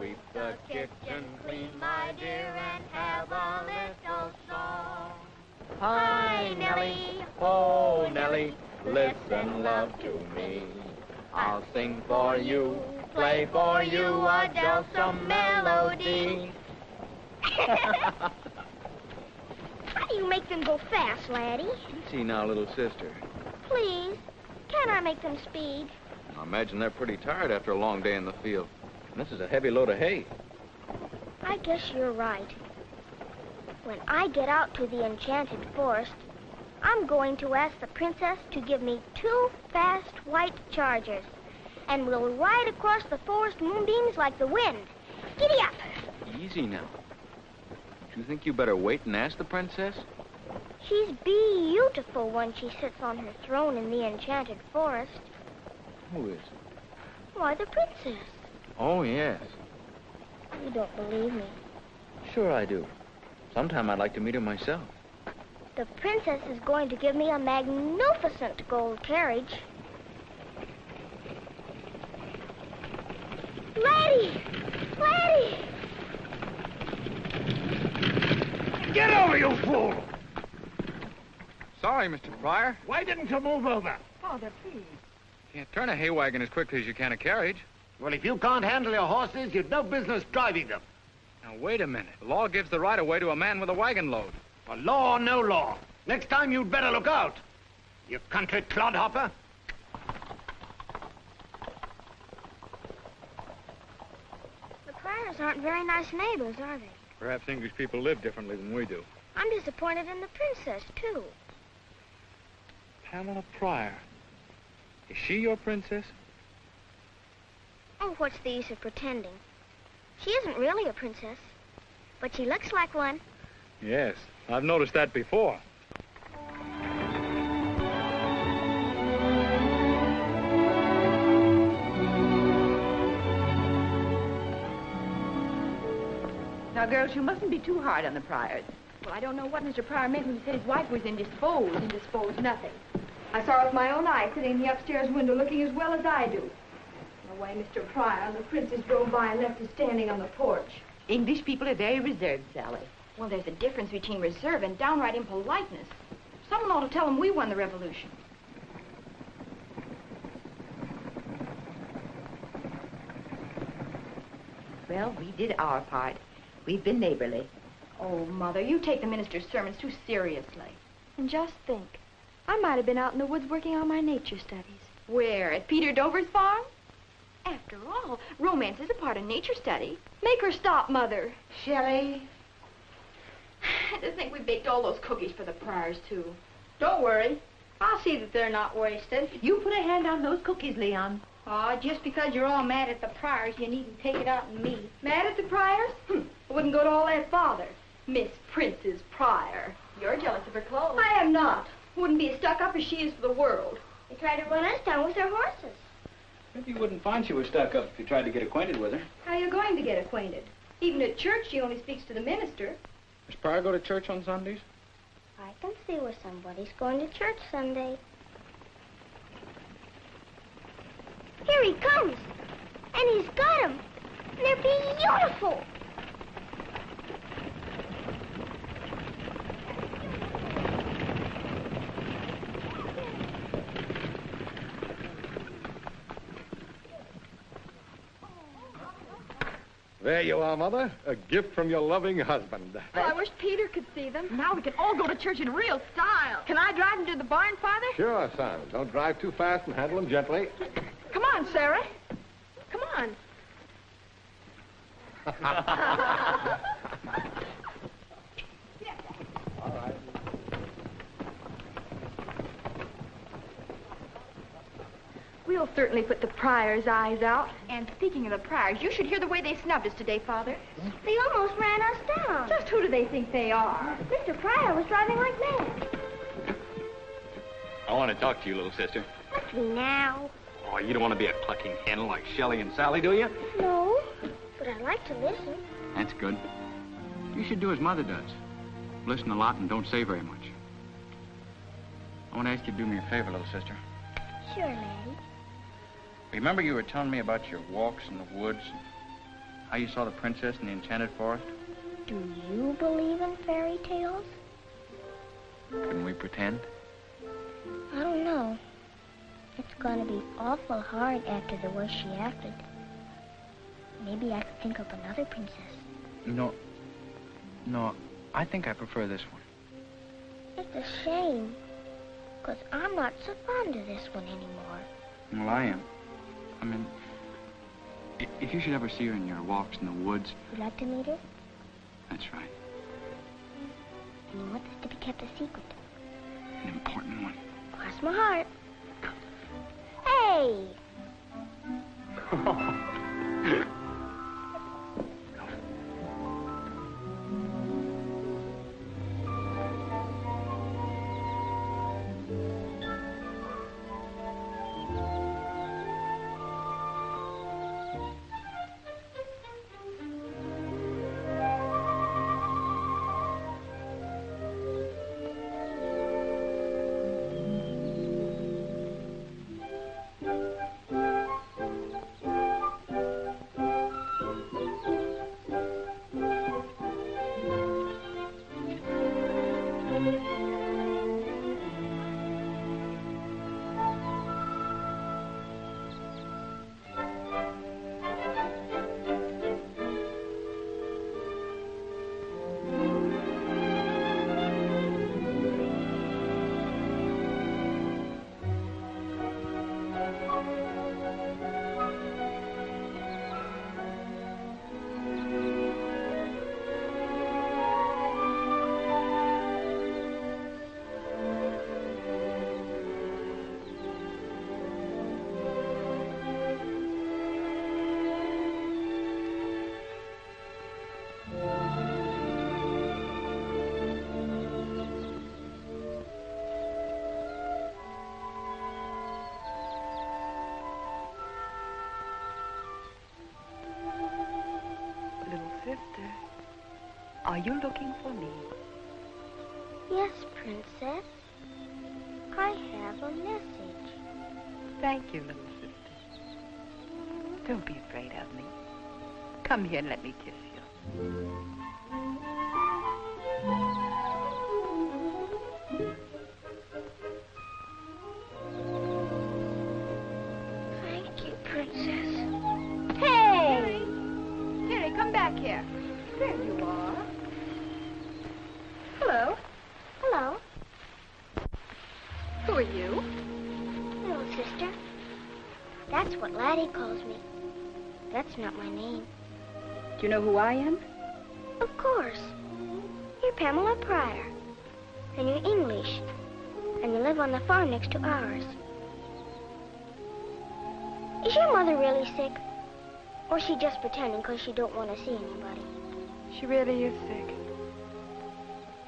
Sweep the kitchen clean, my dear, and have a little song. Hi, Nellie, oh, Nellie, listen, love, to me. I'll sing for you, play for you a dulcet melody. How do you make them go fast, Laddie? Easy now, little sister. Please, can I make them speed? I imagine they're pretty tired after a long day in the field. And this is a heavy load of hay. I guess you're right. When I get out to the enchanted forest, I'm going to ask the princess to give me 2 fast white chargers. And we'll ride across the forest moonbeams like the wind. Giddy up! Easy now. Do you think you better wait and ask the princess? She's beautiful when she sits on her throne in the enchanted forest. Who is? Why, the princess. Oh, yes. You don't believe me. Sure I do. Sometime I'd like to meet her myself. The princess is going to give me a magnificent gold carriage. Laddie! Laddie! Get over, you fool! Sorry, Mr. Pryor. Why didn't you move over? Father, please. Can't turn a hay wagon as quickly as you can a carriage. Well, if you can't handle your horses, you've no business driving them. Now, wait a minute. The law gives the right-of-way to a man with a wagon load. Well, law or no law. Next time you'd better look out. You country clodhopper. The Pryors aren't very nice neighbors, are they? Perhaps English people live differently than we do. I'm disappointed in the princess, too. Pamela Pryor. Is she your princess? Oh, what's the use of pretending? She isn't really a princess, but she looks like one. Yes, I've noticed that before. Now, girls, you mustn't be too hard on the Pryors. Well, I don't know what Mr. Pryor meant when he said his wife was indisposed. Indisposed nothing. I saw her with my own eyes sitting in the upstairs window looking as well as I do. The way Mr. Pryor and the princess drove by and left us standing on the porch. English people are very reserved, Sally. Well, there's a difference between reserve and downright impoliteness. Someone ought to tell them we won the revolution. Well, we did our part. We've been neighborly. Oh, Mother, you take the minister's sermons too seriously. And just think, I might have been out in the woods working on my nature studies. Where? At Peter Dover's farm? After all, romance is a part of nature study. Make her stop, Mother. Shelley? To think we baked all those cookies for the Pryors, too. Don't worry. I'll see that they're not wasted. You put a hand on those cookies, Leon. Oh, just because you're all mad at the Pryors, you needn't take it out on me. Mad at the Pryors? I wouldn't go to all that bother. Miss Princess Pryor. You're jealous of her clothes. I am not. Wouldn't be as stuck up as she is for the world. They tried to run us down with their horses. Maybe you wouldn't find she was stuck up if you tried to get acquainted with her. How are you going to get acquainted? Even at church, she only speaks to the minister. Does Pryor go to church on Sundays? I can see where somebody's going to church Sunday. Here he comes. And he's got them. They're beautiful. There you are, Mother. A gift from your loving husband. Well, I wish Peter could see them. Now we can all go to church in real style. Can I drive them to the barn, Father? Sure, son. Don't drive too fast and handle them gently. Come on, Sarah. Come on. All right. We'll certainly put the Pryors' eyes out. And speaking of the Pryors, you should hear the way they snubbed us today, Father. They almost ran us down. Just who do they think they are? Mr. Pryor was driving like mad. I want to talk to you, little sister. Must be now. Oh, you don't want to be a clucking hen like Shelley and Sally, do you? No, but I'd like to listen. That's good. You should do as Mother does. Listen a lot and don't say very much. I want to ask you to do me a favor, little sister. Sure, Laddie. Remember you were telling me about your walks in the woods, How you saw the princess in the enchanted forest? Do you believe in fairy tales? Can we pretend? I don't know. It's gonna be awful hard after the way she acted. Maybe I could think of another princess. No, I think I prefer this one. It's a shame, because I'm not so fond of this one anymore. Well, I am. I mean, if you should ever see her in your walks in the woods... You'd like to meet her? That's right. And you want this to be kept a secret? An important one. Cross my heart. Hey! Are you looking for me? Yes, Princess. I have a message. Thank you, little sister. Don't be afraid of me. Come here and let me kiss you. Thank you, Princess. Hey! Terry, come back here. There you are. Hello. Hello, Who are you? little sister. That's what Laddie calls me. That's not my name. Do you know who I am? Of course. You're Pamela Pryor. And you're English. And you live on the farm next to ours. Is your mother really sick? Or is she just pretending because she don't want to see anybody? She really is sick.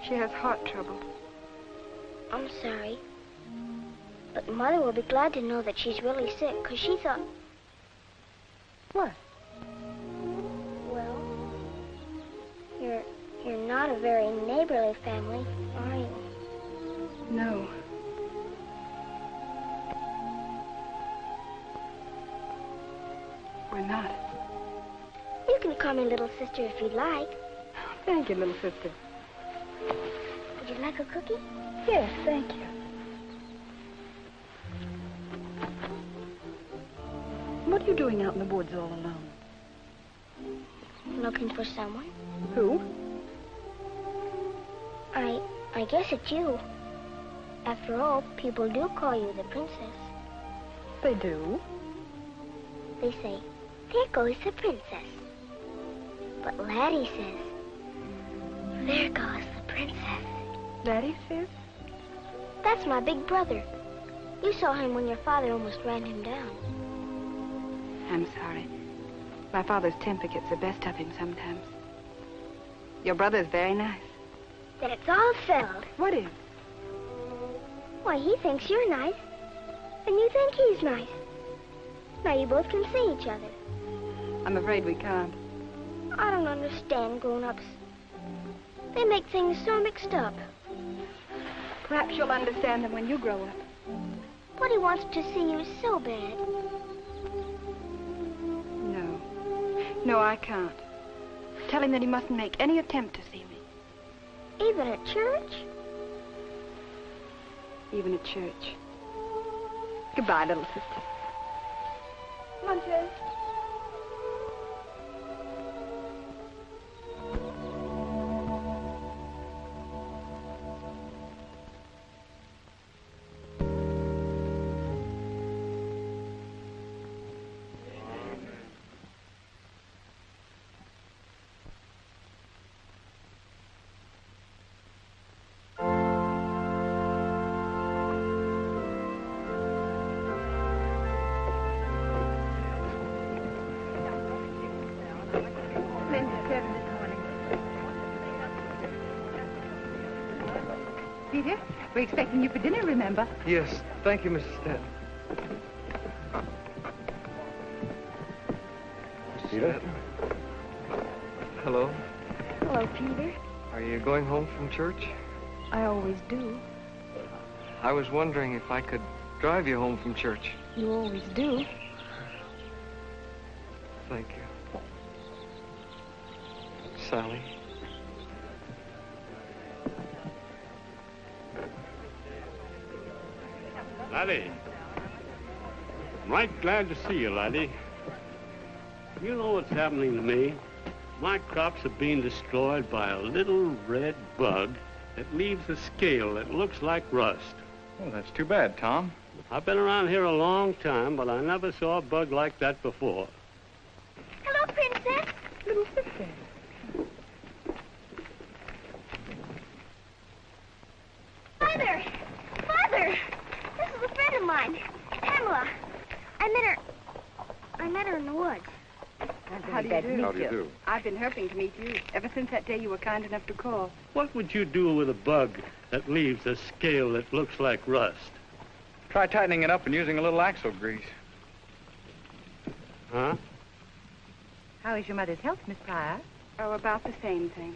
She has heart trouble. I'm sorry. But Mother will be glad to know that she's really sick, because she thought... What? Well, you're not a very neighborly family, are you? No. We're not. You can call me little sister if you'd like. Thank you, little sister. Would you like a cookie? Yes, thank you. What are you doing out in the woods all alone? Looking for someone? Who? I guess it's you. After all, people do call you the princess. They do? They say, there goes the princess. But Laddie says, there goes the princess. Laddie says? That's my big brother. You saw him when your father almost ran him down. I'm sorry. My father's temper gets the best of him sometimes. Your brother's very nice. Then it's all settled. What is? Why, he thinks you're nice. And you think he's nice. Now you both can see each other. I'm afraid we can't. I don't understand grown-ups. They make things so mixed up. Perhaps you'll understand them when you grow up. But he wants to see you so bad. No. No, I can't. Tell him that he mustn't make any attempt to see me. Even at church? Even at church. Goodbye, little sister. Come on, Jay. Peter, we're expecting you for dinner, remember? Yes, thank you, Mrs. Stanton. Peter? Hello. Hello, Peter. Are you going home from church? I always do. I was wondering if I could drive you home from church. You always do. Thank you. Sally. Laddie. I'm right glad to see you, Laddie. You know what's happening to me? My crops are being destroyed by a little red bug that leaves a scale that looks like rust. Oh, that's too bad, Tom. I've been around here a long time, but I never saw a bug like that before. Hello, Princess. Little sister. Father! Father! This is a friend of mine, Pamela. I met her in the woods. How do you do? How do you do? I've been hoping to meet you ever since that day you were kind enough to call. What would you do with a bug that leaves a scale that looks like rust? Try tightening it up and using a little axle grease. Huh? How is your mother's health, Miss Pryor? Oh, about the same thing.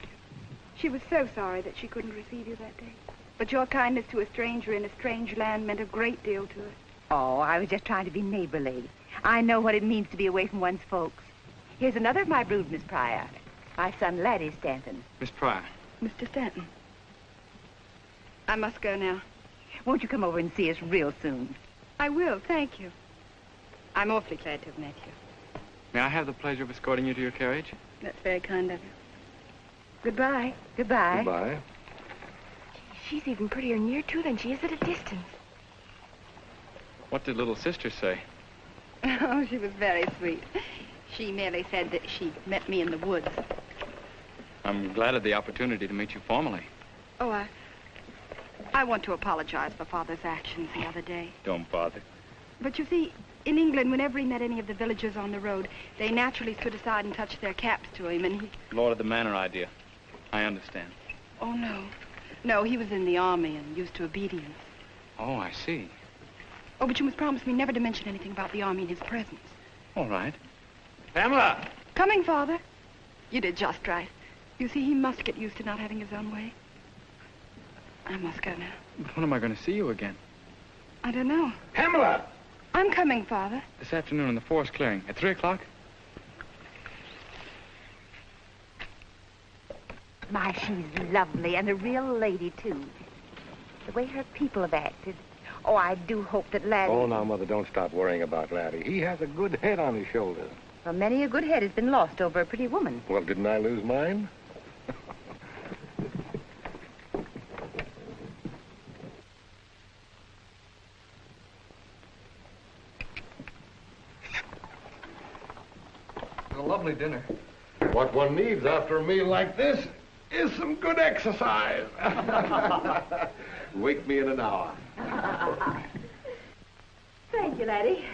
She was so sorry that she couldn't receive you that day. But your kindness to a stranger in a strange land meant a great deal to her. Oh, I was just trying to be neighborly. I know what it means to be away from one's folks. Here's another of my brood, Miss Pryor. My son, Laddie Stanton. Miss Pryor. Mr. Stanton. I must go now. Won't you come over and see us real soon? I will, thank you. I'm awfully glad to have met you. May I have the pleasure of escorting you to your carriage? That's very kind of you. Goodbye. Goodbye. Goodbye. She's even prettier near to than she is at a distance. What did little sister say? Oh, she was very sweet. She merely said that she met me in the woods. I'm glad of the opportunity to meet you formally. Oh, I want to apologize for Father's actions the other day. Don't bother. But you see, in England, whenever he met any of the villagers on the road, they naturally stood aside and touched their caps to him, and he... Lord of the Manor idea. I understand. Oh, no. No, he was in the army and used to obedience. Oh, I see. Oh, but you must promise me never to mention anything about the army in his presence. All right. Pamela! Coming, Father. You did just right. You see, he must get used to not having his own way. I must go now. When am I going to see you again? I don't know. Pamela! I'm coming, Father. This afternoon in the forest clearing at 3 o'clock? My, she's lovely and a real lady, too. The way her people have acted. Oh, I do hope that Laddie... Oh, now, Mother, don't stop worrying about Laddie. He has a good head on his shoulders. Well, many a good head has been lost over a pretty woman. Well, didn't I lose mine? A lovely dinner. What one needs after a meal like this is some good exercise. Wake me in an hour. Thank you, Laddie.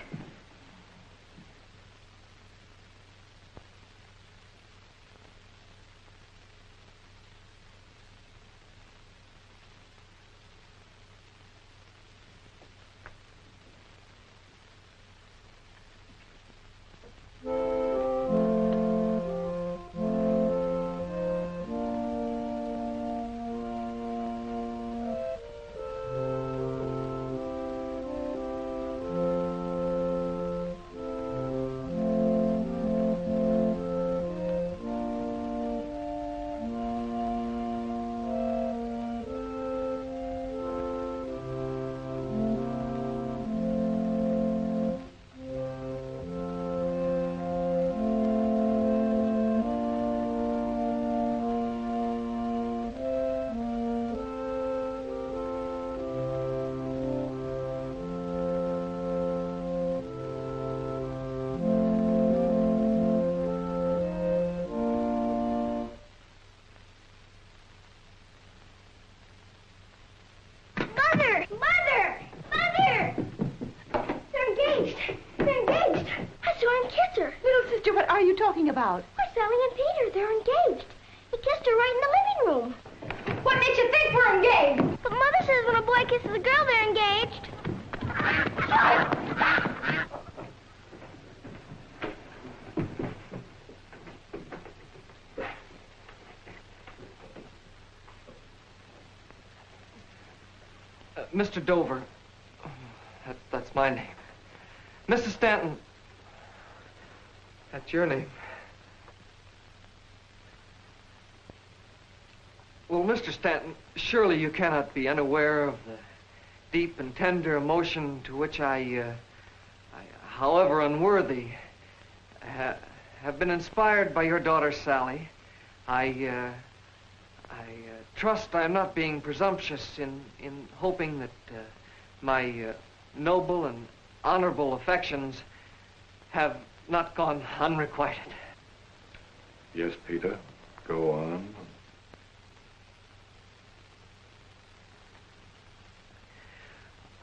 talking about? Why, Sally and Peter, they're engaged. He kissed her right in the living room. What makes you think we're engaged? But Mother says when a boy kisses a girl, they're engaged. Mr. Dover. That's my name. Mrs. Stanton. That's your name. Well, Mr. Stanton, surely you cannot be unaware of the deep and tender emotion to which I however unworthy, have been inspired by your daughter, Sally. I trust I'm not being presumptuous in hoping that my noble and honorable affections have not gone unrequited. Yes, Peter. Go on.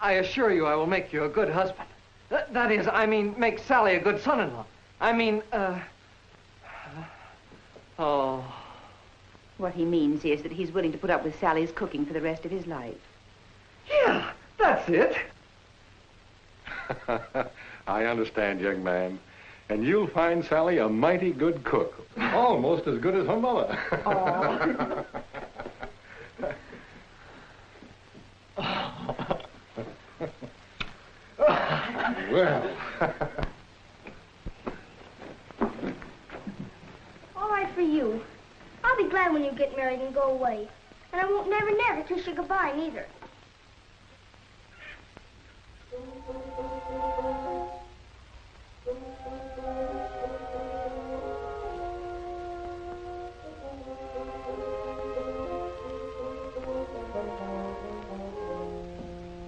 I assure you I will make you a good husband. That is, I mean, make Sally a good son-in-law. I mean, oh. What he means is that he's willing to put up with Sally's cooking for the rest of his life. Yeah, that's it. I understand, young man. And you'll find Sally a mighty good cook. Almost as good as her mother. Oh. Well. All right for you. I'll be glad when you get married and go away. And I won't never kiss you goodbye, neither.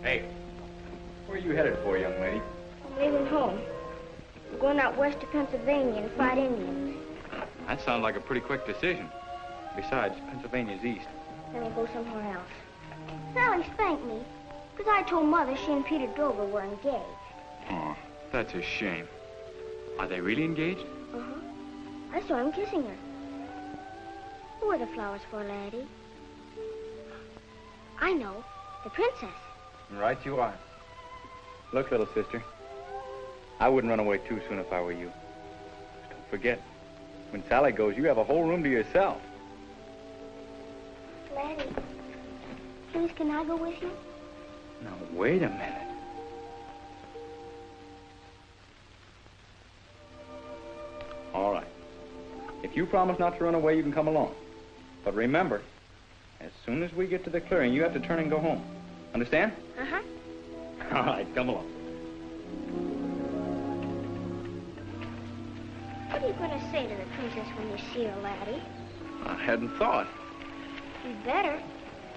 Hey, where are you headed for, young lady? I'm leaving home. I'm going out west to Pennsylvania and fight Indians. That sounds like a pretty quick decision. Besides, Pennsylvania's east. Then we'll go somewhere else. Sally spanked me, because I told Mother she and Peter Dover were engaged. Oh, that's a shame. Are they really engaged? Uh-huh. I saw him kissing her. Who are the flowers for, Laddie? I know. The princess. Right you are. Look, little sister, I wouldn't run away too soon if I were you. Just don't forget, when Sally goes, you have a whole room to yourself. Laddie, please, can I go with you? Now, wait a minute. All right. If you promise not to run away, you can come along. But remember, as soon as we get to the clearing, you have to turn and go home. Understand? Uh-huh. All right, come along. What are you going to say to the princess when you see her, Laddie? I hadn't thought. You better.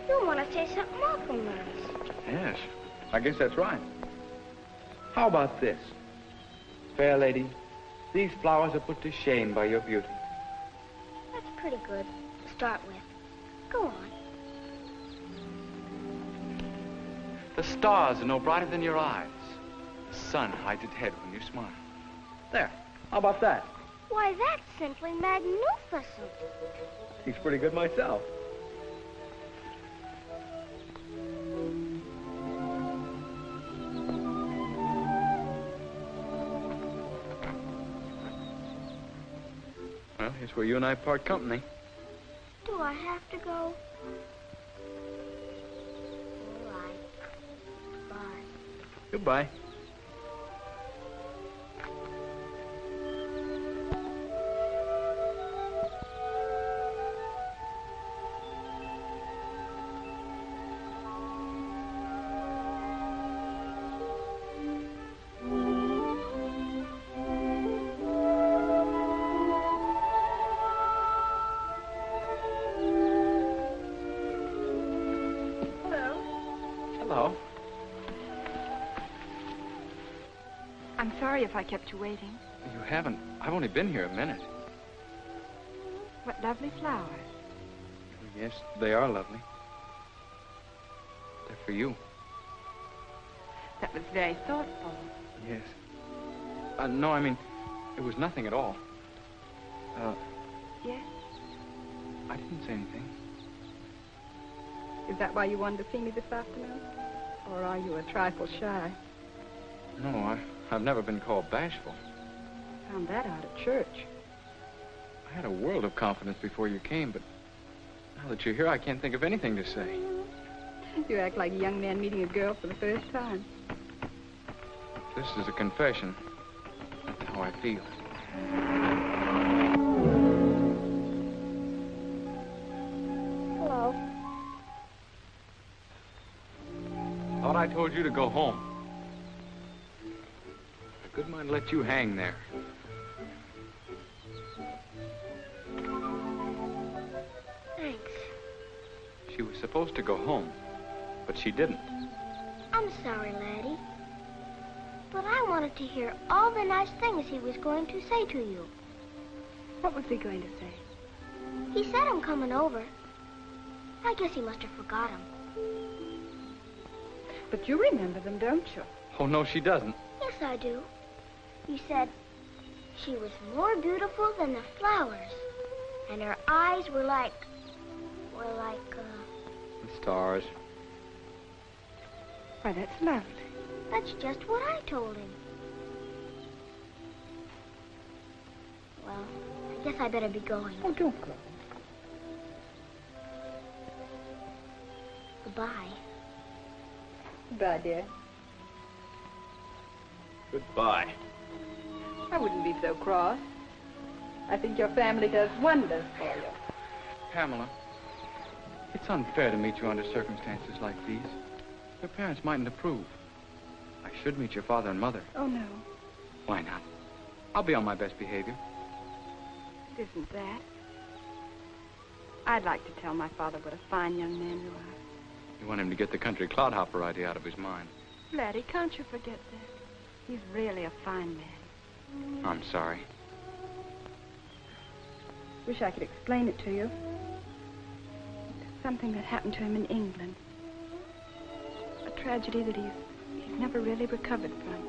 You'll want to say something awful nice. Yes, I guess that's right. How about this? Fair lady, these flowers are put to shame by your beauty. That's pretty good to start with. Go on. The stars are no brighter than your eyes. The sun hides its head when you smile. There, how about that? Why, that's simply magnificent. He's pretty good myself. Well, here's where you and I part company. Do I have to go? All right. Bye. Goodbye. Hello. I'm sorry if I kept you waiting. You haven't. I've only been here a minute. What lovely flowers. Yes, they are lovely. They're for you. That was very thoughtful. Yes. No, I mean, it was nothing at all. Yes? I didn't say anything. Is that why you wanted to see me this afternoon? Or are you a trifle shy? No, I've never been called bashful. Found that out at church. I had a world of confidence before you came, but now that you're here, I can't think of anything to say. You act like a young man meeting a girl for the first time. This is a confession. That's how I feel. Hello. Thought I told you to go home. I couldn't mind let you hang there. Thanks. She was supposed to go home, but she didn't. I'm sorry, Laddie. But I wanted to hear all the nice things he was going to say to you. What was he going to say? He said I'm coming over. I guess he must have forgot him. But you remember them, don't you? Oh, no, she doesn't. Yes, I do. You said she was more beautiful than the flowers, and her eyes were like The stars. Why, that's lovely. That's just what I told him. Well, I guess I better be going. Oh, don't go. Goodbye. Goodbye, dear. Goodbye. I wouldn't be so cross. I think your family does wonders for you. Pamela, it's unfair to meet you under circumstances like these. Your parents mightn't approve. I should meet your father and mother. Oh, no. Why not? I'll be on my best behavior. It isn't that. I'd like to tell my father what a fine young man you are. You want him to get the country clodhopper idea out of his mind. Laddie, can't you forget that? He's really a fine man. I'm sorry. Wish I could explain it to you. It's something that happened to him in England. A tragedy that he's never really recovered from.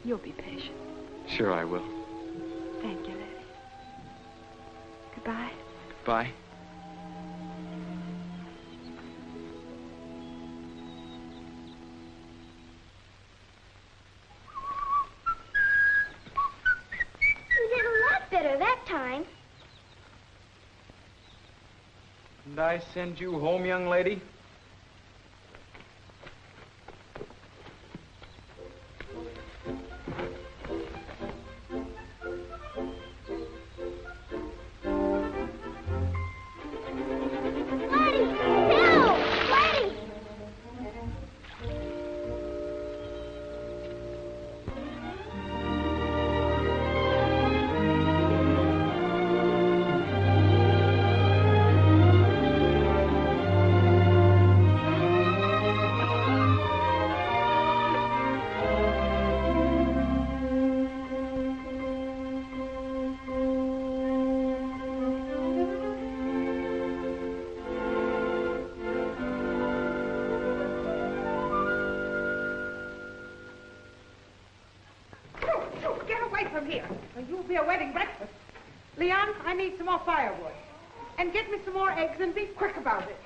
You'll be patient. Sure I will. Thank you, Laddie. Goodbye. Goodbye. You did a lot better that time. Did I send you home, young lady? You'll be awaiting breakfast. Leon, I need some more firewood. And get me some more eggs and be quick about it.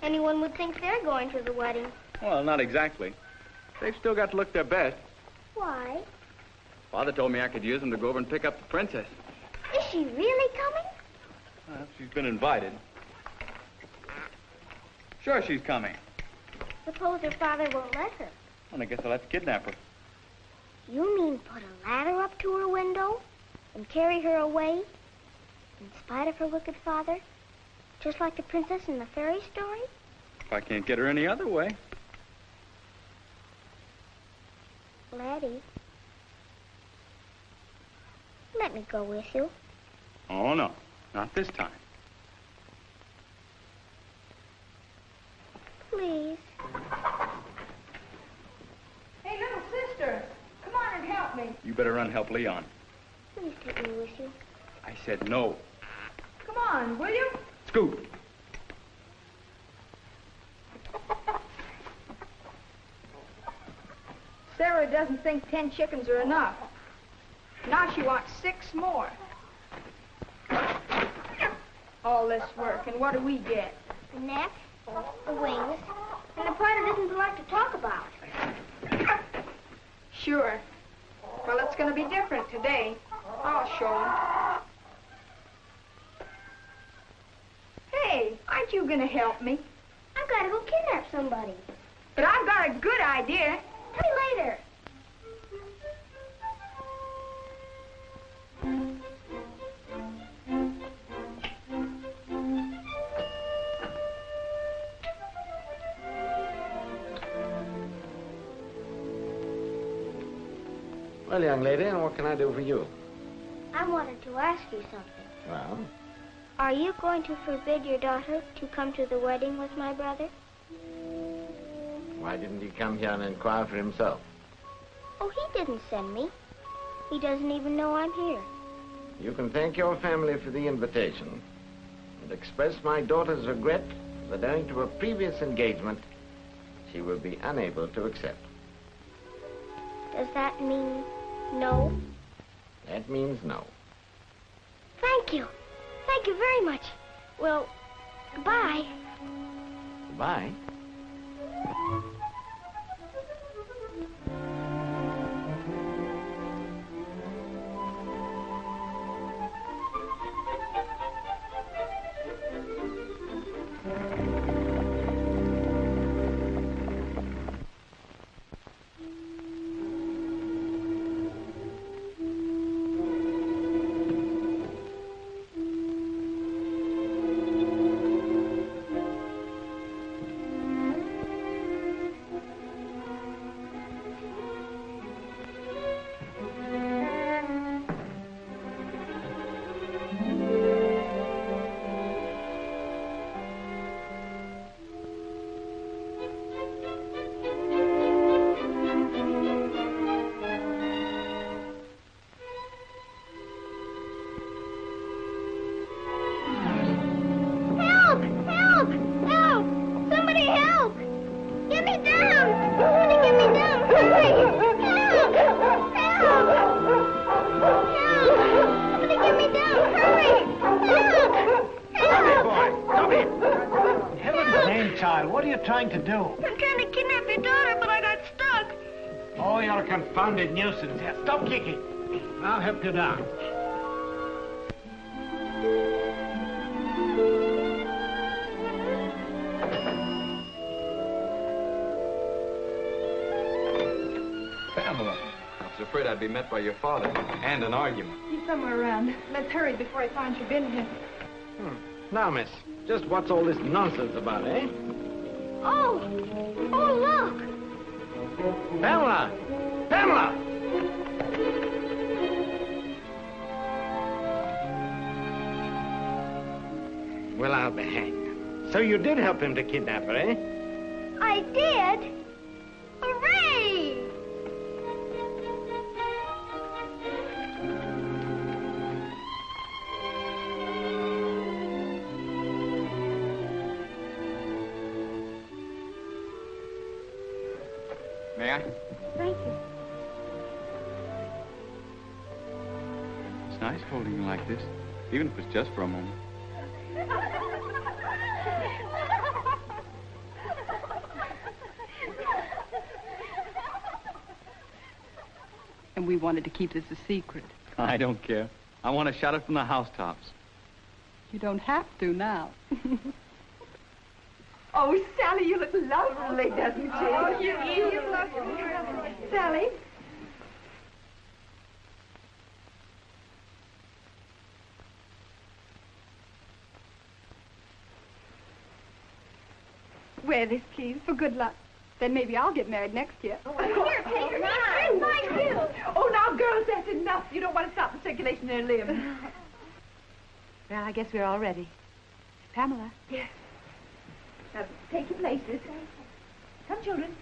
Anyone would think they're going to the wedding. Well, not exactly. They've still got to look their best. Why? Father told me I could use them to go over and pick up the princess. Is she really coming? Well, she's been invited. Sure she's coming. Suppose her father won't let her. Well, I guess I'll have to kidnap her. You mean put a ladder up to her window and carry her away in spite of her wicked father? Just like the princess in the fairy story? If I can't get her any other way. Laddie, let me go with you. Oh, no. Not this time. Please. Hey, little sister, come on and help me. You better run help Leon. Please take me with you. I said no. Come on, will you? Scoot. Sarah doesn't think 10 chickens are enough. Now she wants 6 more. All this work, and what do we get? The neck, the wings, and the part it isn't like to talk about. Sure. Well, it's going to be different today. I'll show 'em. Hey, aren't you going to help me? I've got to go kidnap somebody. But I've got a good idea. Tell me later. Well, young lady, and what can I do for you? I wanted to ask you something. Well? Are you going to forbid your daughter to come to the wedding with my brother? Why didn't he come here and inquire for himself? Oh, he didn't send me. He doesn't even know I'm here. You can thank your family for the invitation and express my daughter's regret that owing to a previous engagement, she will be unable to accept. Does that mean no? That means no. Thank you. Thank you very much. Well, goodbye. Goodbye. Trying to do? I'm trying to kidnap your daughter, but I got stuck. Oh, you're a confounded nuisance. Here, stop kicking. I'll help you down. Pamela, I was afraid I'd be met by your father and an argument. He's somewhere around. Let's hurry before he finds you've been here. Now, miss, just what's all this nonsense about, eh? Oh! Oh, look! Pamela! Pamela! Well, I'll be hanged. So you did help him to kidnap her, eh? I did? Hooray! May I? Thank you. It's nice holding you like this, even if it's just for a moment. And we wanted to keep this a secret. I don't care. I want to shout it from the housetops. You don't have to now. Oh, Sally, you look lovely, doesn't she? Oh, you look Sally? Wear this, please, for good luck. Then maybe I'll get married next year. Oh, here, take her. Mine, too. Oh, now, girls, that's enough. You don't want to stop the circulation in their limbs. Well, I guess we're all ready. Pamela. Yes. Now, take your places. Come, children.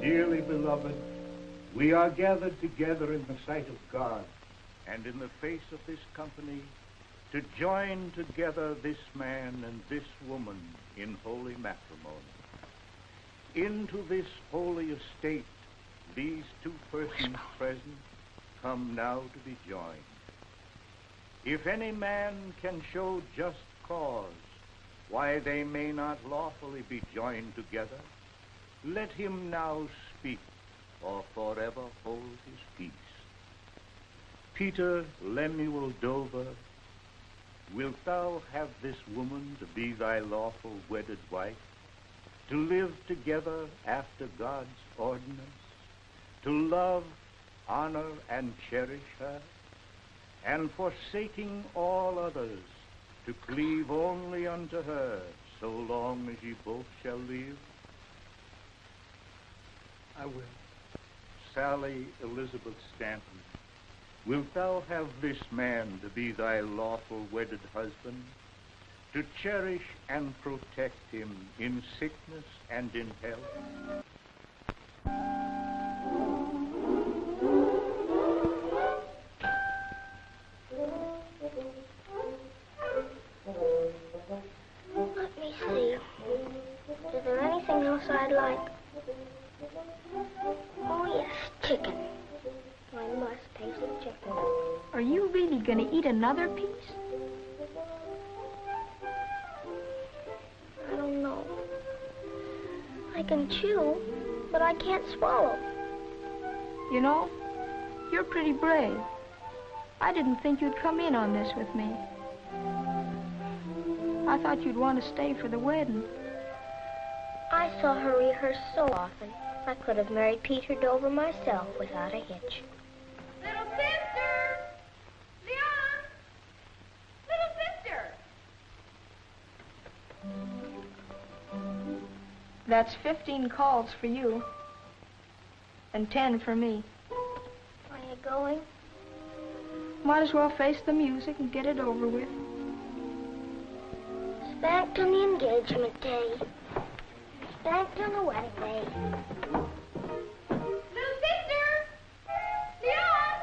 Dearly beloved, we are gathered together in the sight of God and in the face of this company to join together this man and this woman in holy matrimony. Into this holy estate, these two persons present come now to be joined. If any man can show just cause why they may not lawfully be joined together, let him now speak, or forever hold his peace. Peter Lemuel Dover, wilt thou have this woman to be thy lawful wedded wife, to live together after God's ordinance, to love, honor, and cherish her, and forsaking all others, to cleave only unto her, so long as ye both shall live? I will. Sally Elizabeth Stanton, wilt thou have this man to be thy lawful wedded husband, to cherish and protect him in sickness and in health? Let me see. Is there anything else I'd like? Oh, yes, chicken. I must taste the chicken. Are you really going to eat another piece? I don't know. I can chew, but I can't swallow. You know, you're pretty brave. I didn't think you'd come in on this with me. I thought you'd want to stay for the wedding. I saw her rehearse so often. I could have married Peter Dover myself without a hitch. Little sister! Leon! Little sister! That's 15 calls for you. And 10 for me. Are you going? Might as well face the music and get it over with. Spanked on the engagement day. Spanked on the wedding day. Little sister! Leon!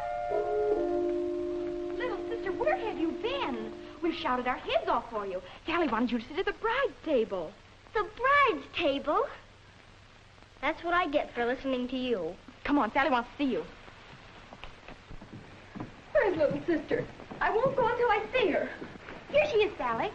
Little sister, where have you been? We've shouted our heads off for you. Sally wanted you to sit at the bride's table. The bride's table? That's what I get for listening to you. Come on, Sally wants to see you. Where's little sister? I won't go until I see her. Here she is, Sally.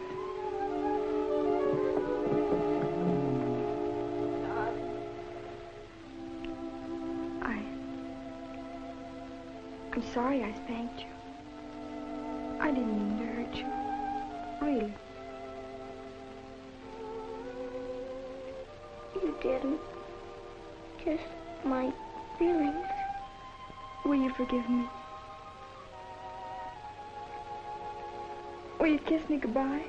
I'm sorry I spanked you. I didn't mean to hurt you. Really. You didn't. Just my feelings. Will you forgive me? Will you kiss me goodbye?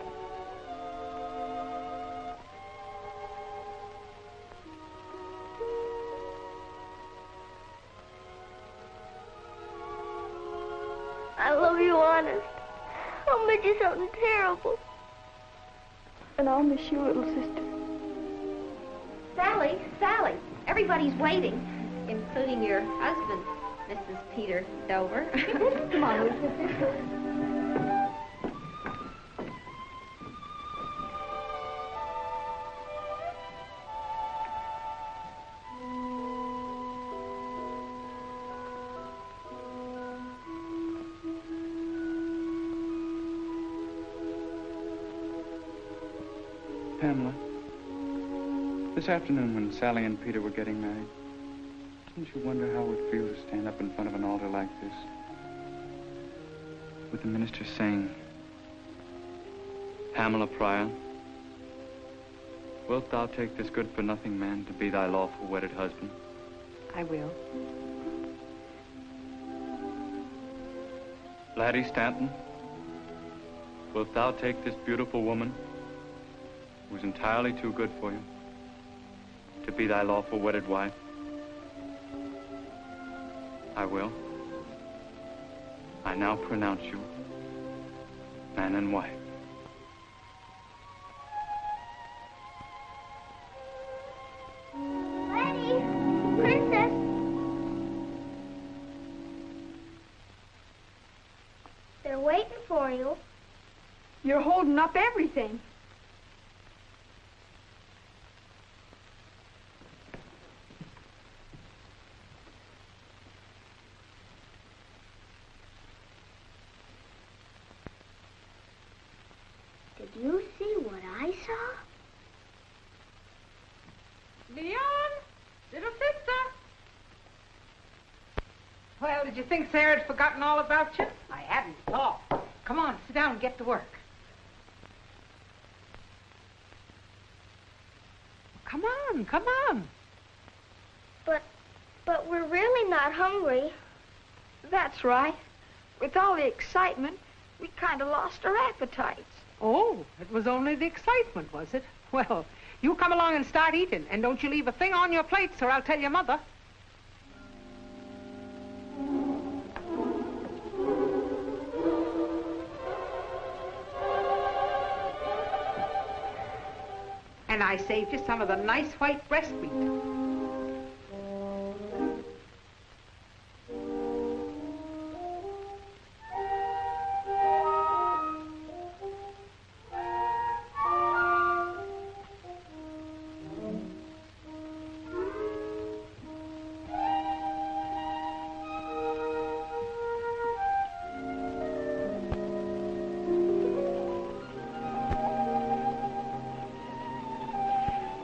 I love you, honest. I'll miss you something terrible. And I'll miss you, little sister. Sally, Sally, everybody's waiting, including your husband, Mrs. Peter Dover. Come on, little sister. Pamela, this afternoon when Sally and Peter were getting married, didn't you wonder how it would feel to stand up in front of an altar like this? With the minister saying, Pamela Pryor, wilt thou take this good-for-nothing man to be thy lawful wedded husband? I will. Laddie Stanton, wilt thou take this beautiful woman, who's entirely too good for you, to be thy lawful wedded wife? I will. I now pronounce you man and wife. Laddie! You're holding up everything. Did you see what I saw? Leon, little sister. Well, did you think Sarah had forgotten all about you? I hadn't at all. Come on, sit down and get to work. Come on, come on. But we're really not hungry. That's right. With all the excitement, we kind of lost our appetites. Oh, it was only the excitement, was it? Well, you come along and start eating, and don't you leave a thing on your plates or I'll tell your mother. And I saved you some of the nice white breast meat.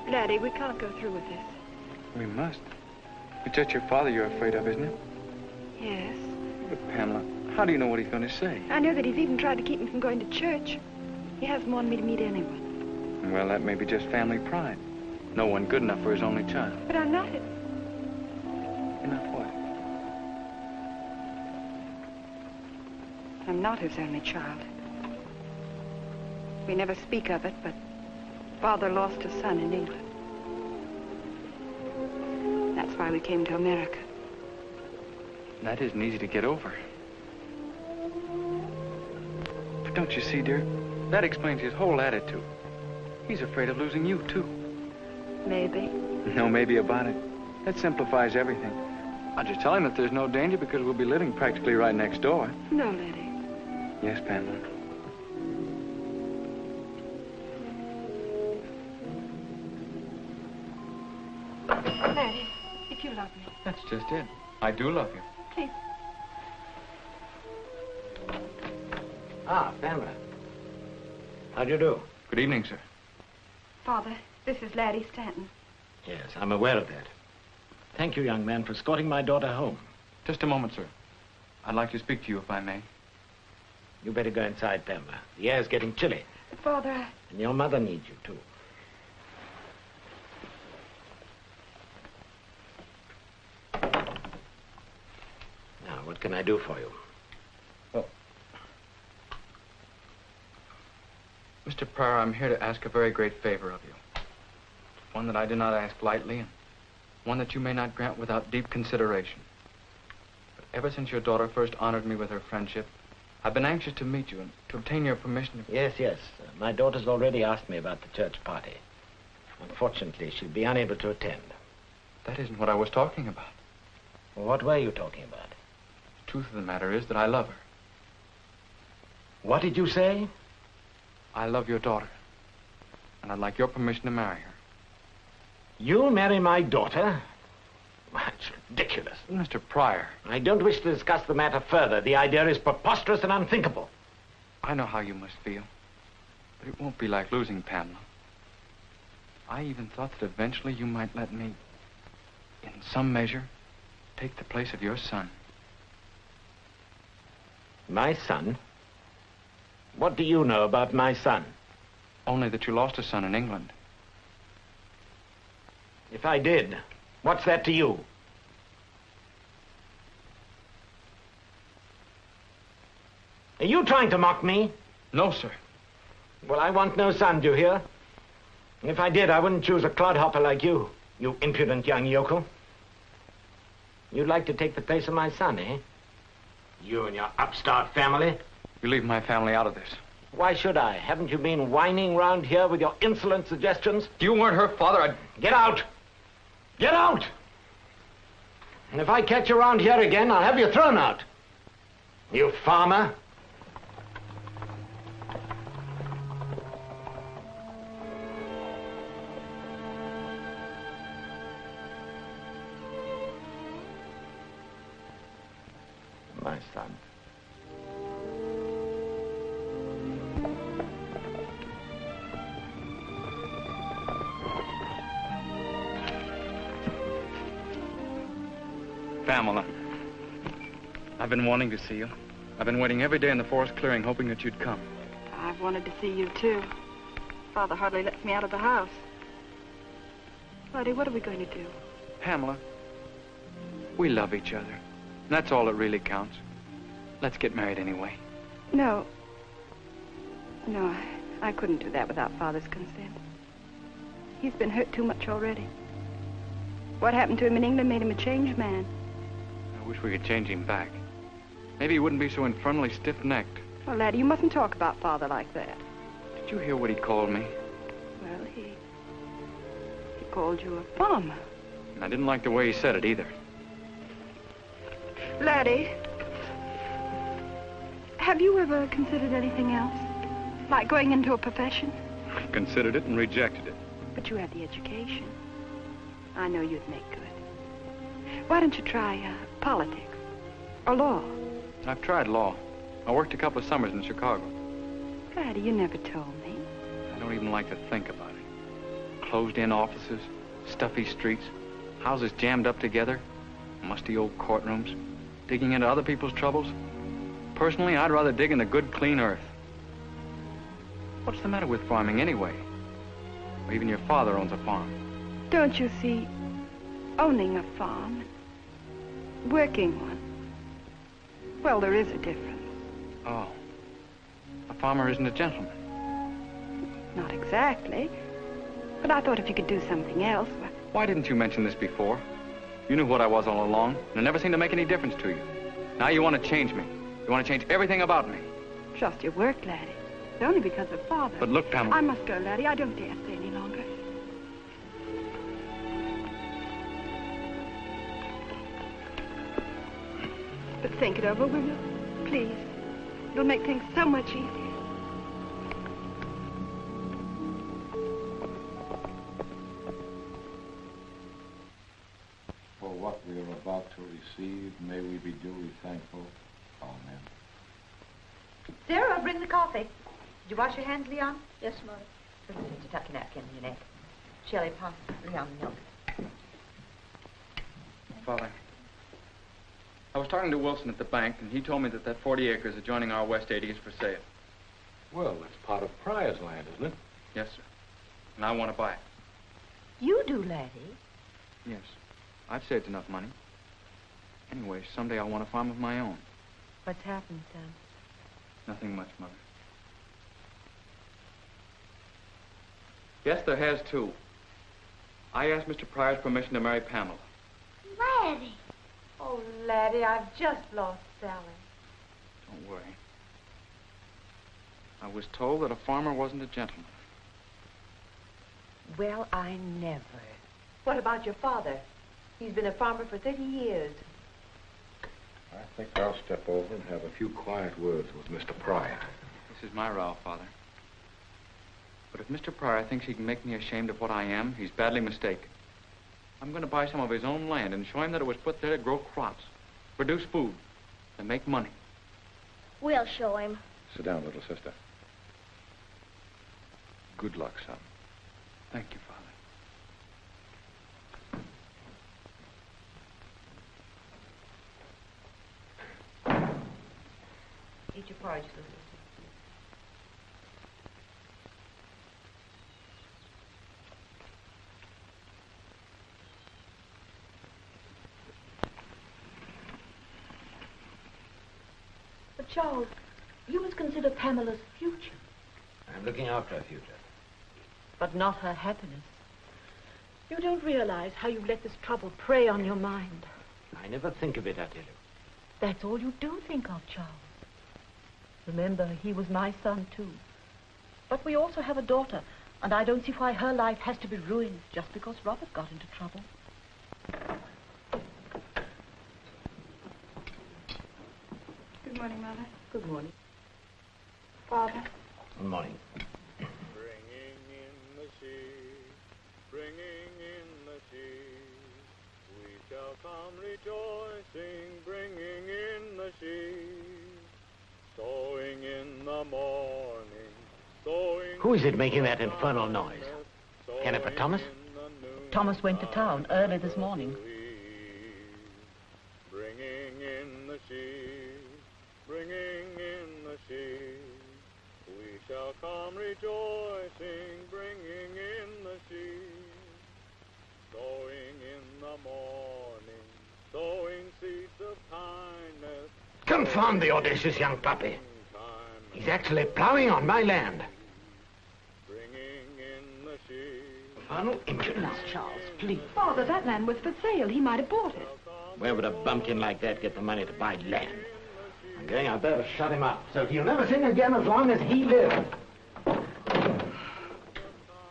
Laddie, we can't go through with this. We must. It's just your father you're afraid of, isn't it? Yes. But, Pamela, how do you know what he's going to say? I know that he's even tried to keep me from going to church. He hasn't wanted me to meet anyone. Well, that may be just family pride. No one good enough for his only child. But I'm not it. You're not what? I'm not his only child. We never speak of it, but Father lost a son in England. That's why we came to America. That isn't easy to get over. But don't you see, dear? That explains his whole attitude. He's afraid of losing you, too. Maybe. No maybe about it. That simplifies everything. I'll just tell him that there's no danger because we'll be living practically right next door. No, Laddie. Yes, Pamela. Laddie, if you love me. That's just it. I do love you. Please. Ah, Pamela. How do you do? Good evening, sir. Father, this is Laddie Stanton. Yes, I'm aware of that. Thank you, young man, for escorting my daughter home. Just a moment, sir. I'd like to speak to you, if I may. You better go inside, Pamela. The air's getting chilly. Father, And your mother needs you, too. Now, what can I do for you? Well, Mr. Pryor, I'm here to ask a very great favor of you. One that I do not ask lightly, and one that you may not grant without deep consideration. But ever since your daughter first honored me with her friendship, I've been anxious to meet you and to obtain your permission to... Yes. My daughter's already asked me about the church party. Unfortunately, she'll be unable to attend. That isn't what I was talking about. Well, what were you talking about? The truth of the matter is that I love her. What did you say? I love your daughter, and I'd like your permission to marry her. You'll marry my daughter? That's ridiculous. Mr. Pryor. I don't wish to discuss the matter further. The idea is preposterous and unthinkable. I know how you must feel, but it won't be like losing Pamela. I even thought that eventually you might let me, in some measure, take the place of your son. My son? What do you know about my son? Only that you lost a son in England. If I did, what's that to you? Are you trying to mock me? No, sir. Well, I want no son, do you hear? If I did, I wouldn't choose a clodhopper like you, you impudent young yokel. You'd like to take the place of my son, eh? You and your upstart family? You leave my family out of this. Why should I? Haven't you been whining round here with your insolent suggestions? If you weren't her father, I'd... Get out! Get out! And if I catch you around here again, I'll have you thrown out. You farmer. son. Pamela, I've been wanting to see you. I've been waiting every day in the forest clearing, hoping that you'd come. I've wanted to see you, too. Father hardly lets me out of the house. Laddie, what are we going to do? Pamela, we love each other. And that's all that really counts. Let's get married anyway. No. No, I couldn't do that without Father's consent. He's been hurt too much already. What happened to him in England made him a changed man. I wish we could change him back. Maybe he wouldn't be so infernally stiff-necked. Well, Laddie, you mustn't talk about Father like that. Did you hear what he called me? Well, he called you a farmer. And I didn't like the way he said it either. Laddie, have you ever considered anything else? Like going into a profession? Considered it and rejected it. But you have the education. I know you'd make good. Why don't you try politics or law? I've tried law. I worked a couple of summers in Chicago. Laddie, you never told me. I don't even like to think about it. Closed-in offices, stuffy streets, houses jammed up together, musty old courtrooms, digging into other people's troubles. Personally, I'd rather dig in the good, clean earth. What's the matter with farming anyway? Or even your father owns a farm. Don't you see, owning a farm, working one, well, there is a difference. Oh. A farmer isn't a gentleman. Not exactly. But I thought if you could do something else... Why didn't you mention this before? You knew what I was all along, and it never seemed to make any difference to you. Now you want to change me. You want to change everything about me. Just your work, Laddie. It's only because of Father. But look, Pamela... I must go, Laddie. I don't dare stay any longer. But think it over, will you? Please. It'll make things so much easier. For what we are about to receive, may we be duly thankful. Amen. Sarah, bring the coffee. Did you wash your hands, Leon? Yes, Mother. Did you tuck your napkin in your neck? Shelley, pass Leon the milk. Father, I was talking to Wilson at the bank, and he told me that 40 acres adjoining our West 80 is for sale. Well, that's part of Pryor's land, isn't it? Yes, sir. And I want to buy it. You do, Laddie? Yes. I've saved enough money. Anyway, someday I'll want a farm of my own. What's happened, son? Nothing much, Mother. Yes, there has, too. I asked Mr. Pryor's permission to marry Pamela. Laddie. Oh, Laddie, I've just lost Sally. Don't worry. I was told that a farmer wasn't a gentleman. Well, I never. What about your father? He's been a farmer for 30 years. I think I'll step over and have a few quiet words with Mr. Pryor. This is my row, Father. But if Mr. Pryor thinks he can make me ashamed of what I am, he's badly mistaken. I'm going to buy some of his own land and show him that it was put there to grow crops, produce food, and make money. We'll show him. Sit down, little sister. Good luck, son. Thank you, Father. Eat your porridge, Lucy. But, Charles, you must consider Pamela's future. I'm looking after her future. But not her happiness. You don't realize how you let this trouble prey on your mind. I never think of it, I tell you. That's all you do think of, Charles. Remember, he was my son, too. But we also have a daughter, and I don't see why her life has to be ruined just because Robert got into trouble. Good morning, Mother. Good morning. Father. Good morning. Bringing in the sea, we shall come rejoicing, bringing in the sheaves, sowing in the morning, sowing... Who is it making that infernal noise? Jennifer Thomas? Thomas went to town early this morning. Bringing in the sheaves, bringing in the sheaves, we shall come rejoicing, bringing in the sheaves, sowing in the morning, sowing seeds of kindness. Confound the audacious young puppy. He's actually plowing on my land. Bringing in the sheaves. Infernal impudence. Charles, please. Father, that land was for sale. He might have bought it. Where would a bumpkin like that get the money to buy land? I'm going out there to shut him up, so he'll never sing again as long as he lives.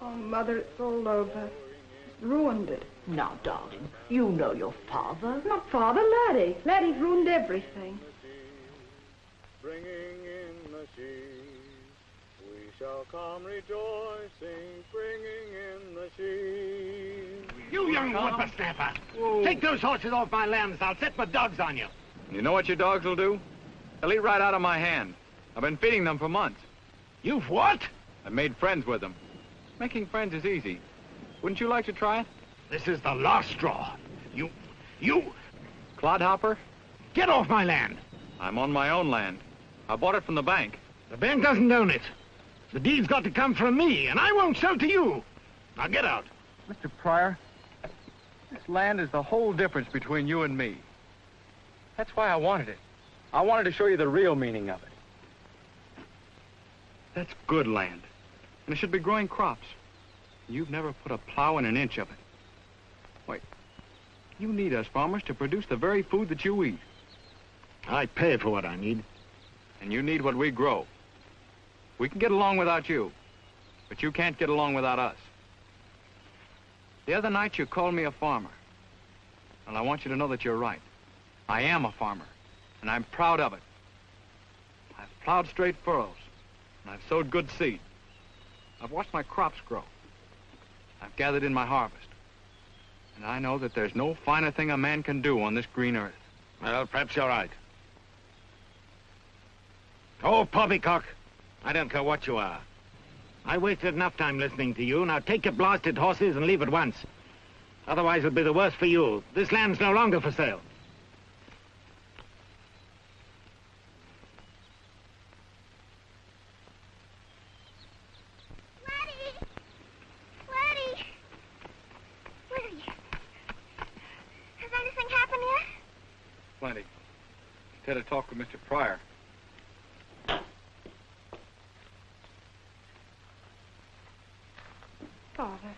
Oh, Mother, it's all over. It's ruined it. Now, darling, you know your father. Not Father, Laddie. Laddie's ruined everything. Bringing in the sheaves, we shall come rejoicing, bringing in the sheaves. You young whippersnapper! Take those horses off my lambs. I'll set my dogs on you. You know what your dogs will do? They'll eat right out of my hand. I've been feeding them for months. You've what? I've made friends with them. Making friends is easy. Wouldn't you like to try it? This is the last straw. You... Clodhopper? Get off my land. I'm on my own land. I bought it from the bank. The bank doesn't own it. The deed's got to come from me, and I won't sell to you. Now get out. Mr. Pryor, this land is the whole difference between you and me. That's why I wanted it. I wanted to show you the real meaning of it. That's good land, and it should be growing crops. You've never put a plow in an inch of it. Wait, you need us farmers to produce the very food that you eat. I pay for what I need. And you need what we grow. We can get along without you, but you can't get along without us. The other night you called me a farmer. And I want you to know that you're right. I am a farmer, and I'm proud of it. I've plowed straight furrows, and I've sowed good seed. I've watched my crops grow. I've gathered in my harvest. And I know that there's no finer thing a man can do on this green earth. Well, perhaps you're right. Oh, poppycock. I don't care what you are. I wasted enough time listening to you. Now take your blasted horses and leave at once. Otherwise it'll be the worse for you. This land's no longer for sale. Laddie! Laddie! Where are you? Has anything happened yet? Plenty. Instead of talk with Mr. Pryor. Father.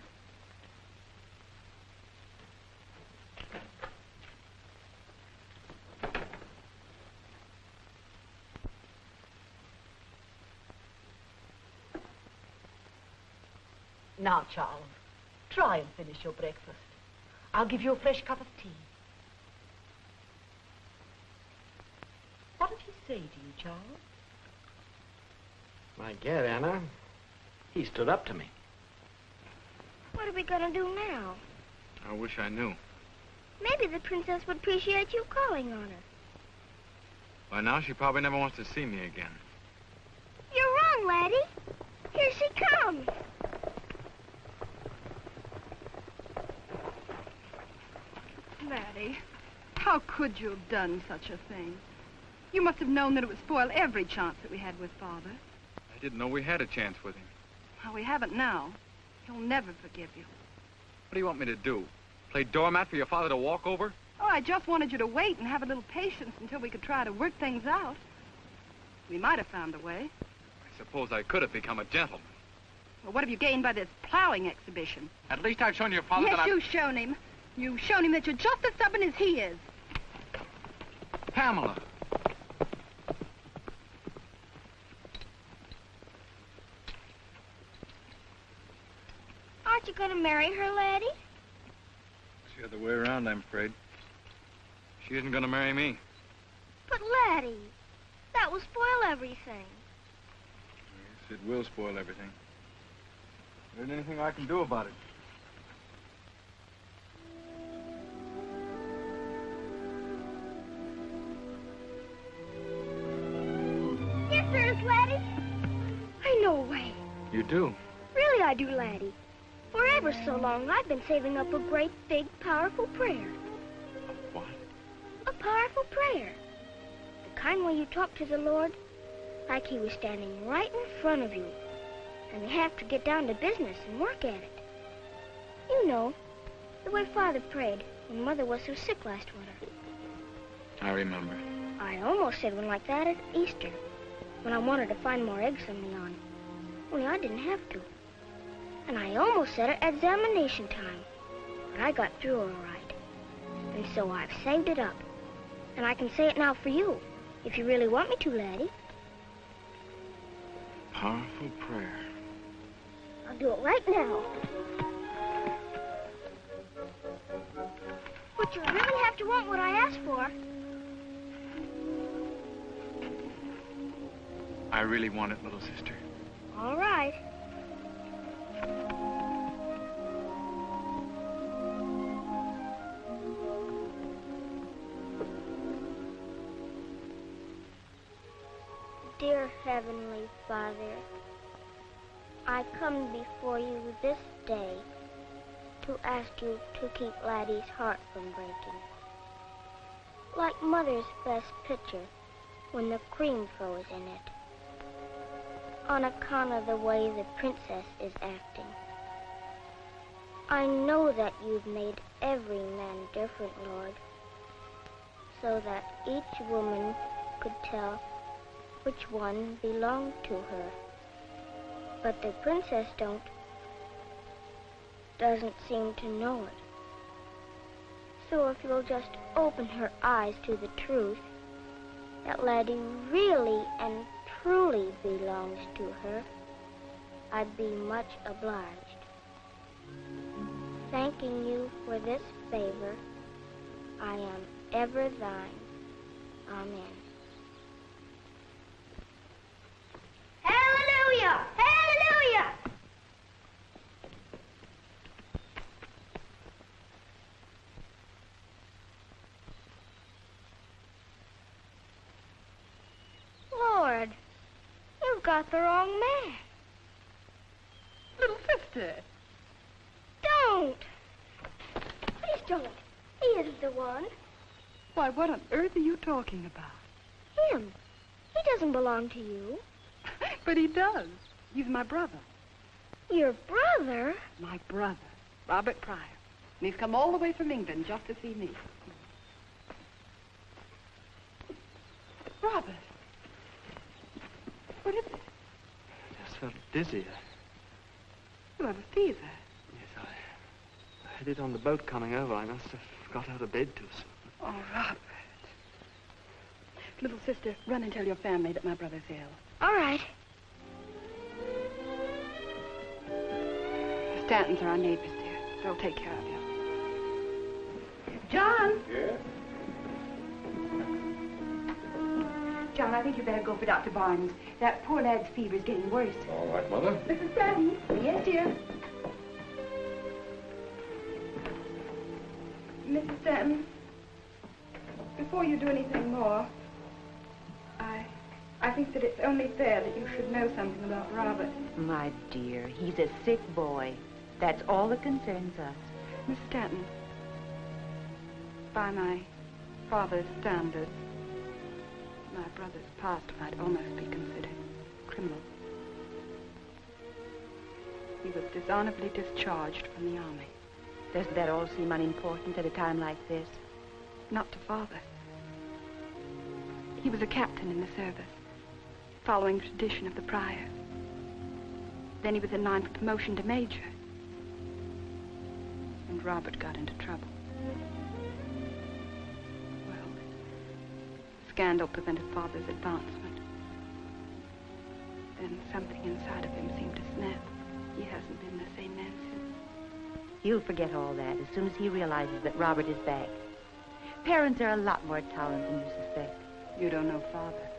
Now, Charles, try and finish your breakfast. I'll give you a fresh cup of tea. What did he say to you, Charles? My God, Anna, he stood up to me. What are we gonna do now? I wish I knew. Maybe the princess would appreciate you calling on her. By now, she probably never wants to see me again. You're wrong, Laddie. Here she comes. Laddie, how could you have done such a thing? You must have known that it would spoil every chance that we had with Father. I didn't know we had a chance with him. Well, we haven't now. He'll never forgive you. What do you want me to do? Play doormat for your father to walk over? Oh, I just wanted you to wait and have a little patience until we could try to work things out. We might have found a way. I suppose I could have become a gentleman. Well, what have you gained by this plowing exhibition? At least I've shown your father yes, that I... you've shown him. You've shown him that you're just as stubborn as he is. Pamela. Aren't you gonna marry her, Laddie? It's the other way around, I'm afraid. She isn't going to marry me. But, Laddie, that will spoil everything. Yes, it will spoil everything. There isn't anything I can do about it. serious, Laddie? I know a way. You do? Really, I do, Laddie. For ever so long, I've been saving up a great, big, powerful prayer. What? A powerful prayer. The kind where you talk to the Lord like he was standing right in front of you. And you have to get down to business and work at it. You know, the way Father prayed when Mother was so sick last winter. I remember. I almost said one like that at Easter, when I wanted to find more eggs than Leon. Only I didn't have to. And I almost said it at examination time, but I got through all right. And so I've saved it up. And I can say it now for you, if you really want me to, Laddie. Powerful prayer. I'll do it right now. But you really have to want what I asked for. I really want it, little sister. All right. Dear Heavenly Father, I come before you this day to ask you to keep Laddie's heart from breaking. Like Mother's best picture when the cream froze in it. On account of the way the princess is acting. I know that you've made every man different, Lord, so that each woman could tell which one belonged to her. But the princess doesn't seem to know it. So if you'll just open her eyes to the truth, that Laddie really and truly belongs to her, I'd be much obliged. Thanking you for this favor, I am ever thine. Amen. Hallelujah! Hallelujah! Lord, you've got the wrong man. Little sister. Don't! Please don't. He isn't the one. Why, what on earth are you talking about? Him. He doesn't belong to you. But he does. He's my brother. Your brother? My brother, Robert Pryor. And he's come all the way from England just to see me. Robert. What is it? I just felt dizzy. You have a fever. Yes, I had it on the boat coming over. I must have got out of bed too soon. Oh, Robert. Little sister, run and tell your family that my brother's ill. All right. The Stantons are our neighbors, dear. They'll take care of you. John! Yes? John, I think you better go for Dr. Barnes. That poor lad's fever is getting worse. All right, Mother. Mrs. Stanton? Yes, dear. Mrs. Stanton, before you do anything more, I think that it's only fair that you should know something about Robert. My dear, he's a sick boy. That's all that concerns us. Miss Stanton, by my father's standards, my brother's past might almost be considered criminal. He was dishonorably discharged from the army. Doesn't that all seem unimportant at a time like this? Not to Father. He was a captain in the service, following the tradition of the Prior. Then he was in line for promotion to major. And Robert got into trouble. Well, scandal prevented Father's advancement. Then something inside of him seemed to snap. He hasn't been the same man since. He'll forget all that as soon as he realizes that Robert is back. Parents are a lot more tolerant than you suspect. You don't know Father.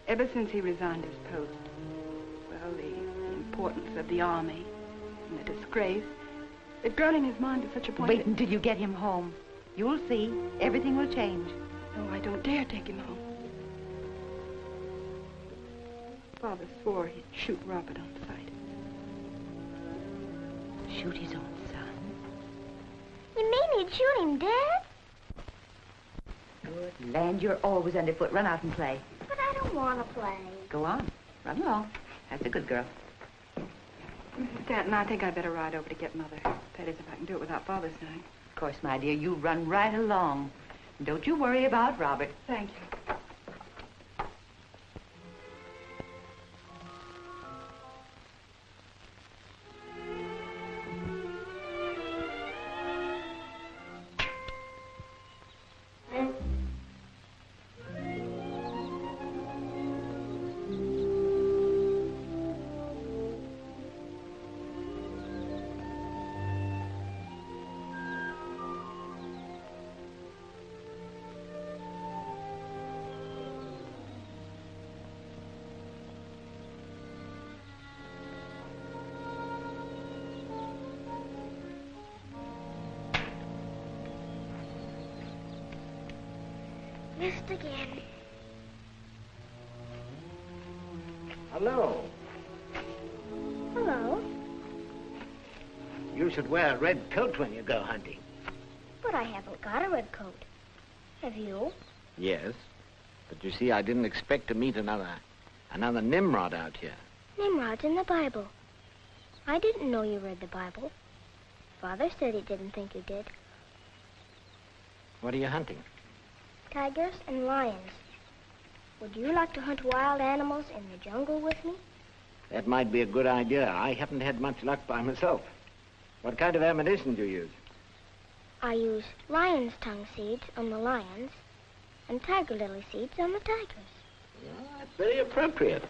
Ever since he resigned his post, well, the importance of the army and the disgrace, it's grown in his mind to such a point. Wait until you get him home. You'll see. Everything will change. No, I don't dare take him home. Father swore he'd shoot Robert on sight. Shoot his own son? You mean he'd shoot him dead? Good land, you're always underfoot. Run out and play. But I don't want to play. Go on. Run along. That's a good girl. Mrs. Stanton, I think I'd better ride over to get Mother. That is, if I can do it without Father's knowing. Of course, my dear, you run right along. Don't you worry about Robert. Thank you. Missed again. Hello. Hello. You should wear a red coat when you go hunting. But I haven't got a red coat. Have you? Yes. But you see, I didn't expect to meet another Nimrod out here. Nimrod's in the Bible. I didn't know you read the Bible. Father said he didn't think you did. What are you hunting? Tigers and lions. Would you like to hunt wild animals in the jungle with me? That might be a good idea. I haven't had much luck by myself. What kind of ammunition do you use? I use lion's tongue seeds on the lions and tiger lily seeds on the tigers. Well, that's very appropriate.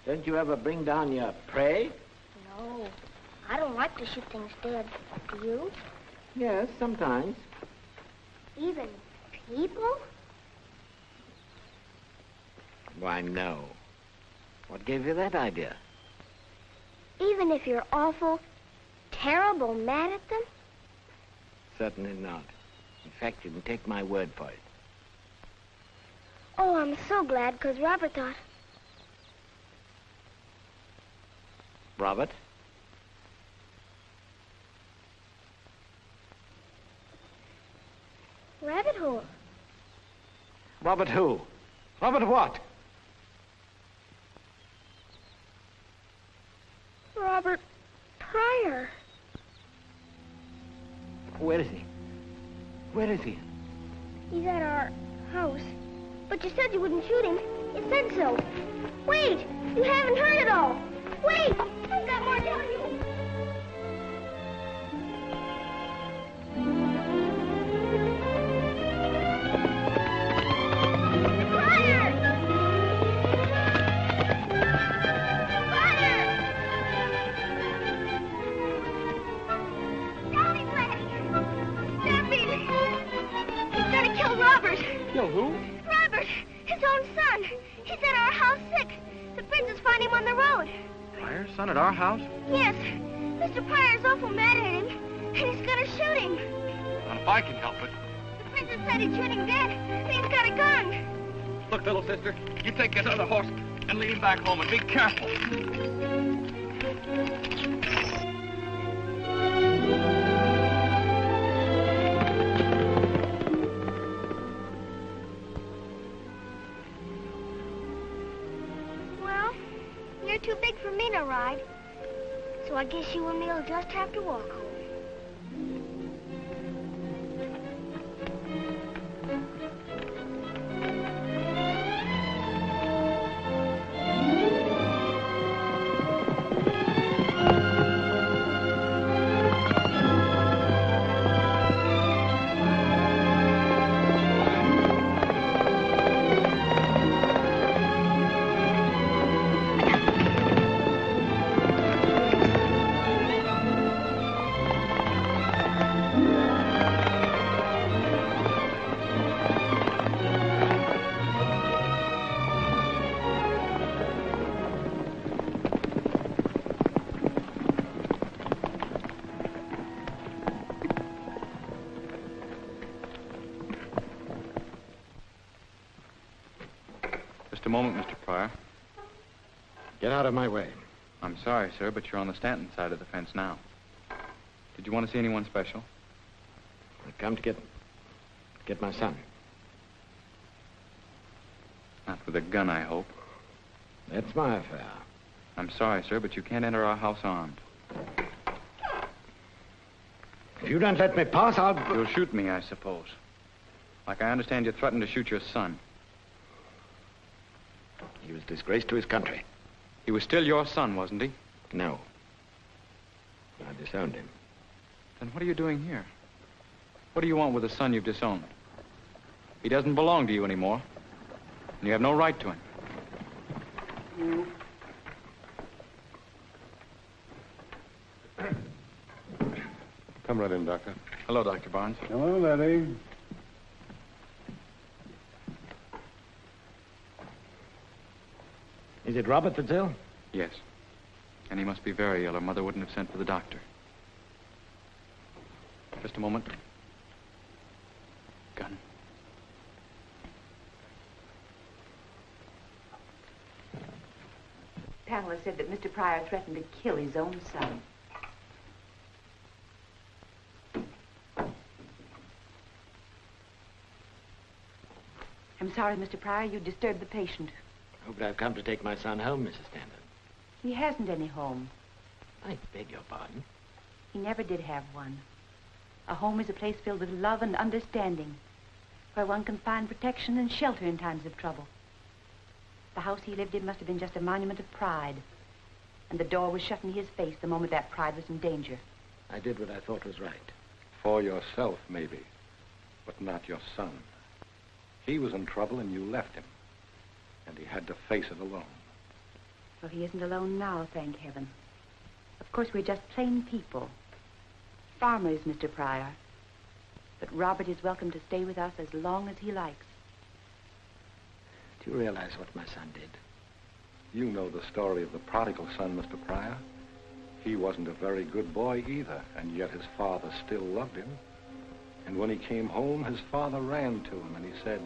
Don't you ever bring down your prey? No, I don't like to shoot things dead. Do you? Yes, sometimes. Even people? Why, no. What gave you that idea? Even if you're awful, terrible mad at them? Certainly not. In fact, you can take my word for it. Oh, I'm so glad, because Robert thought... Robert? Rabbit hole. Robert who? Robert what? Robert Pryor. Where is he? Where is he? He's at our house. But you said you wouldn't shoot him. You said so. Wait! You haven't heard it all. Wait! I've got more to tell you. Kill who? Robert, his own son. He's at our house sick. The princess found him on the road. Pryor's son at our house? Yes. Mr. Pryor's awful mad at him, and he's gonna shoot him. Not if I can help it. The princess said he'd shoot him dead, and he's got a gun. Look, little sister, you take this other horse and lead him back home, and be careful. You're too big for me to ride, so I guess you and me'll just have to walk home. out of my way. I'm sorry, sir, but you're on the Stanton side of the fence now. Did you want to see anyone special? I've come to get my son. Not with a gun, I hope. That's my affair. I'm sorry, sir, but you can't enter our house armed. If you don't let me pass, I'll... You'll shoot me, I suppose. Like I understand you threatened to shoot your son. He was disgraced to his country. He was still your son, wasn't he? No. I disowned him. Then what are you doing here? What do you want with a son you've disowned? He doesn't belong to you anymore, and you have no right to him. Come right in, Doctor. Hello, Dr. Barnes. Hello, Laddie. Is it Robert that's ill? Yes. And he must be very ill, or Mother wouldn't have sent for the doctor. Just a moment. Gun. Pamela said that Mr. Pryor threatened to kill his own son. I'm sorry, Mr. Pryor, you disturbed the patient. Oh, but I've come to take my son home, Mrs. Stanton. He hasn't any home. I beg your pardon. He never did have one. A home is a place filled with love and understanding, where one can find protection and shelter in times of trouble. The house he lived in must have been just a monument of pride, and the door was shut in his face the moment that pride was in danger. I did what I thought was right. For yourself, maybe, but not your son. He was in trouble and you left him, and he had to face it alone. Well, he isn't alone now, thank heaven. Of course, we're just plain people. Farmers, Mr. Pryor. But Robert is welcome to stay with us as long as he likes. Do you realize what my son did? You know the story of the prodigal son, Mr. Pryor. He wasn't a very good boy either, and yet his father still loved him. And when he came home, his father ran to him and he said,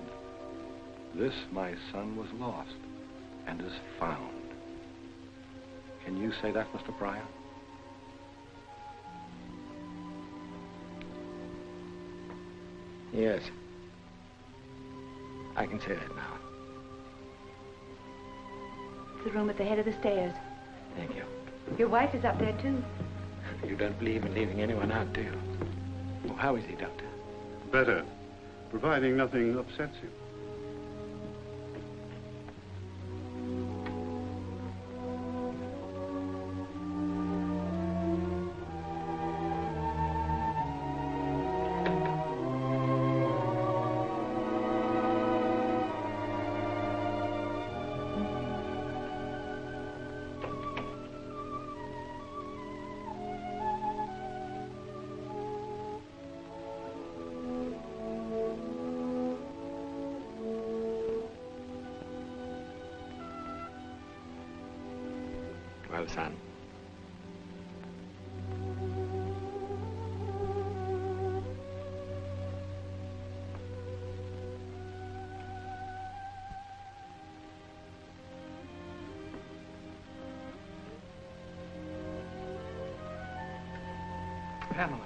"This, my son, was lost and is found." Can you say that, Mr. Pryor? Yes. I can say that now. It's the room at the head of the stairs. Thank you. Your wife is up there, too. You don't believe in leaving anyone out, do you? Well, how is he, Doctor? Better, providing nothing upsets you. Well, son. Pamela.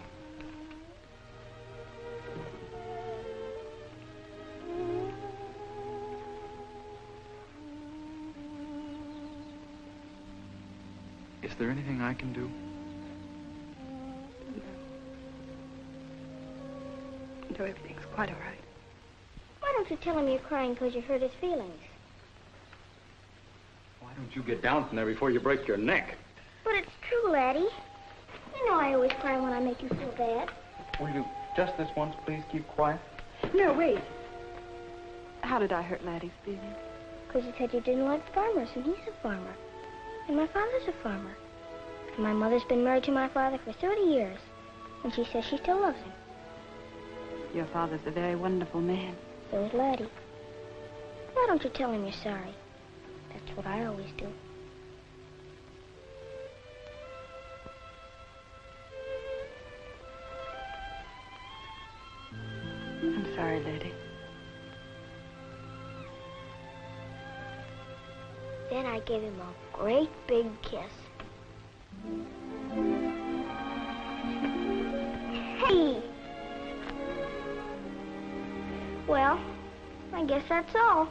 Is there anything I can do? No, everything's quite all right. Why don't you tell him you're crying because you hurt his feelings? Why don't you get down from there before you break your neck? But it's true, Laddie. You know I always cry when I make you feel bad. Will you just this once, please, keep quiet? No, wait. How did I hurt Laddie's feelings? Because you said you didn't like farmers, and he's a farmer. And my father's a farmer. And my mother's been married to my father for 30 years. And she says she still loves him. Your father's a very wonderful man. So is Laddie. Why don't you tell him you're sorry? That's what I always do. I'm sorry, Laddie. Then I gave him a great big kiss. Hey! Well, I guess that's all.